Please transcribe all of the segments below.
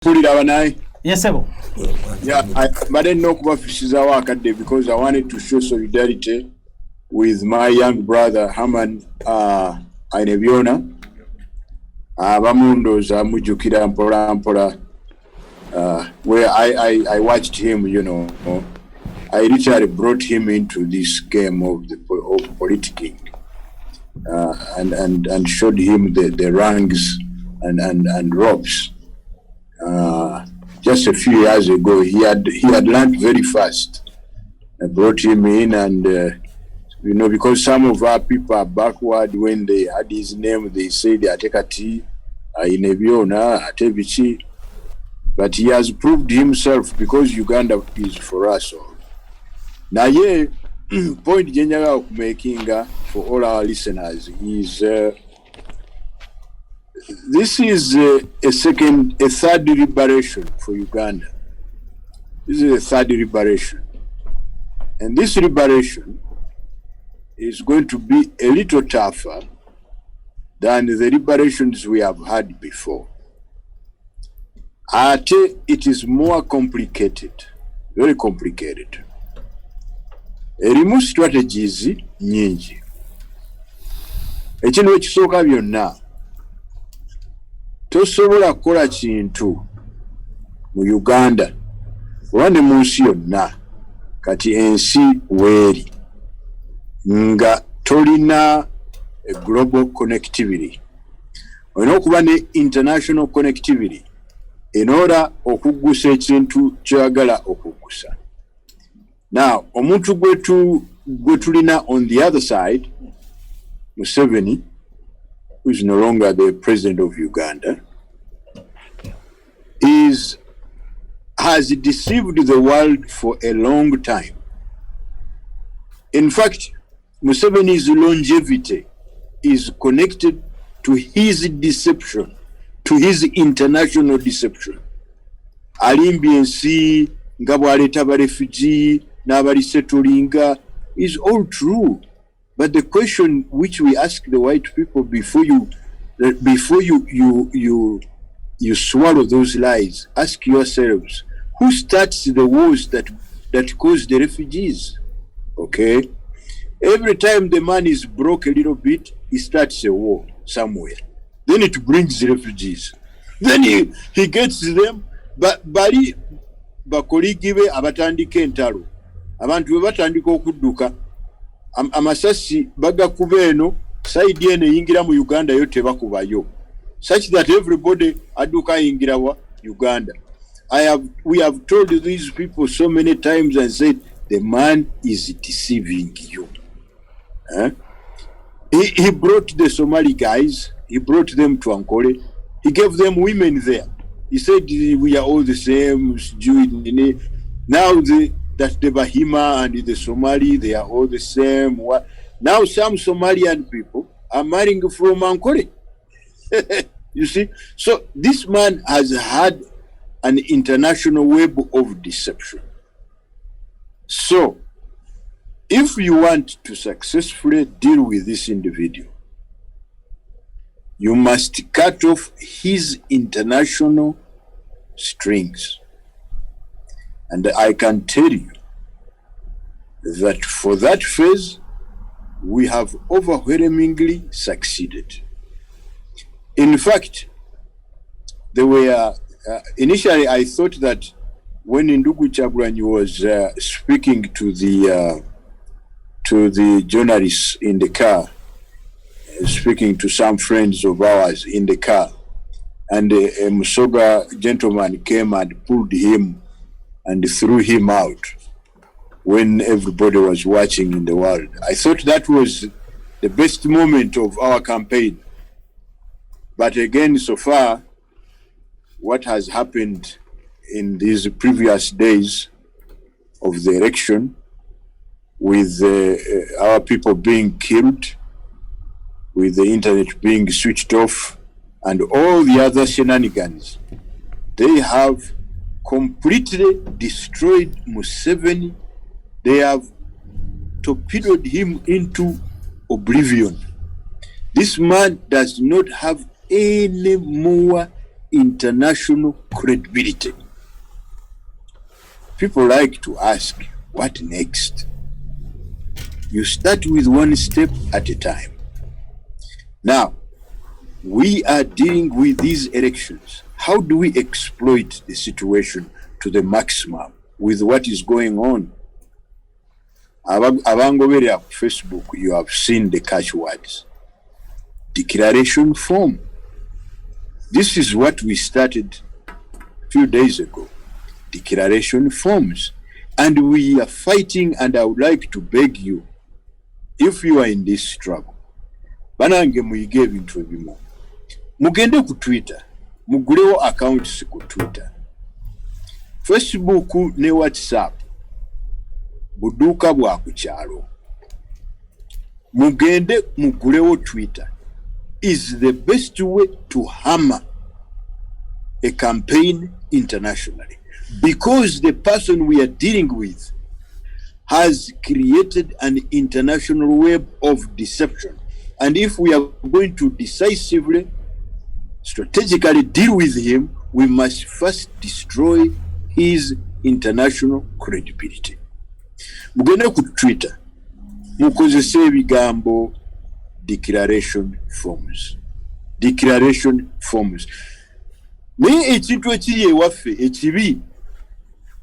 Yes, sir. Yeah, but then no Kuba because I wanted to show solidarity with my young brother Haman Ainebiona. Bamundoza mujukira mpola where I watched him, you know. I literally brought him into this game of politicking and showed him the ranks and ropes. Just a few years ago, he had learned very fast. I brought him in, and you know, because some of our people are backward. When they had his name, they say they Atekati, Inebiona, Atebichi. But he has proved himself because Uganda is for us all. Now, yeah, point general making for all our listeners is this is a third liberation for Uganda. This is a third liberation. And this liberation is going to be a little tougher than the liberations we have had before. It is more complicated, very complicated. Erimu strategies nyingi. Ekintu ekisooka byonna tosobola kukola kintu mu Uganda oba ne mu nsi yonna kati ensi weeri nga tolina global connectivity. Olina okuba ne international connectivity in order okuggusa ekintu kyoyagala okuggusa. Now, omuntu gwe tulina on the other side, Museveni, who is no longer the president of Uganda, has deceived the world for a long time. In fact, Museveni's longevity is connected to his deception, to his international deception. Alimbi ensi, nga bwaleta ba refugee, n'abali settlinga is all true. But the question which we ask the white people before you swallow those lies, ask yourselves, who starts the wars that cause the refugees? Okay? Every time the man is broke a little bit, he starts a war somewhere. Then it brings the refugees. Then he gets them, but bali bakoligi be abatandika entalo. Abantu we batandika okudduka. Amasasi bagakuba eno side ene yingira mu Uganda yote bakubayo, such that everybody aduka yingira wa Uganda. We have told these people so many times and said the man is deceiving you. He brought the Somali guys, he brought them to Ankole, he gave them women there. He said we are all the same. Now that the Bahima and the Somali, they are all the same. Now some Somalian people are marrying from Ankole. You see? So this man has had an international web of deception. So if you want to successfully deal with this individual, you must cut off his international strings. And I can tell you that for that phase, we have overwhelmingly succeeded. In fact, there were, initially I thought that when Ndugu Kyagulanyi was speaking to the journalists in the car, speaking to some friends of ours in the car, and a Musoga gentleman came and pulled him and threw him out when everybody was watching in the world. I thought that was the best moment of our campaign. But again, so far, what has happened in these previous days of the election, with our people being killed, with the internet being switched off, and all the other shenanigans, they have completely destroyed Museveni. They have torpedoed him into oblivion. This man does not have any more international credibility. People like to ask, what next? You start with one step at a time. Now, we are dealing with these elections. How do we exploit the situation to the maximum with what is going on? Abangoberera ku Facebook, you have seen the catchwords. Declaration form. This is what we started a few days ago. Declaration forms. And we are fighting, and I would like to beg you, if you are in this struggle, banange muyige ebintu ebimu. Mugende ku Twitter, mugulewo accounts ku Twitter. Facebook ne WhatsApp, buduuka bwa ku kyalo. Mugende mugulewo Twitter. Is the best way to hammer a campaign internationally, because the person we are dealing with has created an international web of deception. And if we are going to decisively, strategically deal with him, we must first destroy his international credibility. Mugende ku Twitter, mukozese ebigambo declaration forms. Declaration forms. Naye ekintu ekiri ewaffe ekibi,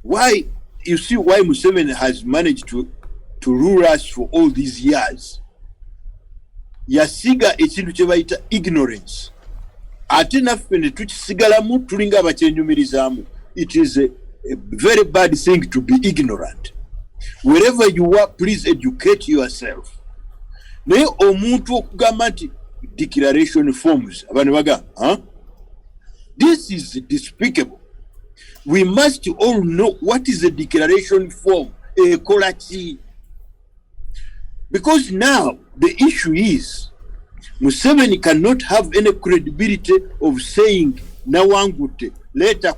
why you see why Museveni has managed to rule us for all these years. Yasiga ekintu kye bayita ignorance. Ate naffe ne tukisigalamu tulinga abakyenyumirizaamu. It is a very bad thing to be ignorant. Wherever you are, please educate yourself. Naye omuntu okugamba nti declaration forms, abantu baga, this is despicable. We must all know what is a declaration form, ekola ki. Because now the issue is Museveni cannot have any credibility of saying nawangute later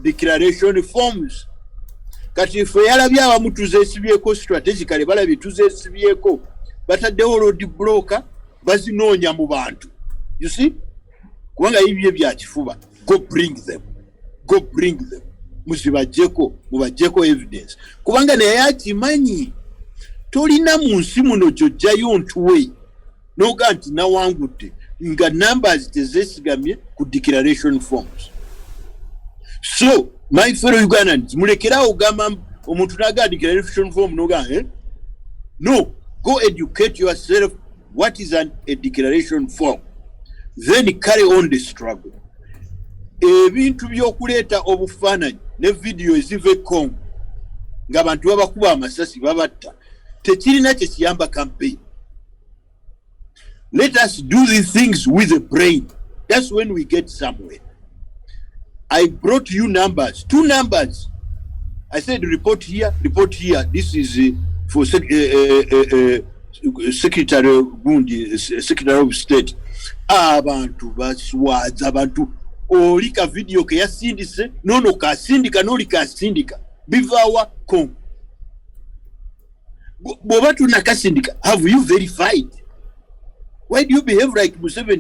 declaration forms. Kati fe yalabye abamu tuzeesibyeko strategically balabye tuzeesibyeko bataddewo road blocker bazinoonya mu bantu. You see? Kubanga ibye bya kifuba. Go bring them. Go bring them. Mubajjeko evidence. Kubanga naye akimanyi tolina mu nsi muno gy'ojjayo ntuwe n'oga nti nawangudde nga numbers tezeesigamye ku declaration forms. So, my fellow Ugandans, mulekerawo ogamba omuntu n'aga declaration form n'oga no, go educate yourself what is a declaration form. Then carry on the struggle. Ebintu by'okuleeta obufaananyi ne video eziva e Congo ng'abantu babakuba amasasi babatta tekirina kye kiyamba campaign. Let us do these things with a brain. That's when we get somewhere. I brought you numbers, 2 numbers. I said report here, report here. This is for Secretary Gundi, Secretary of State. Abantu baswaza abantu olika video ke yasindise nono kasindika noli kasindika bivawa Congo. Bobatu nakasindika, have you verified? Why do you behave like Museveni?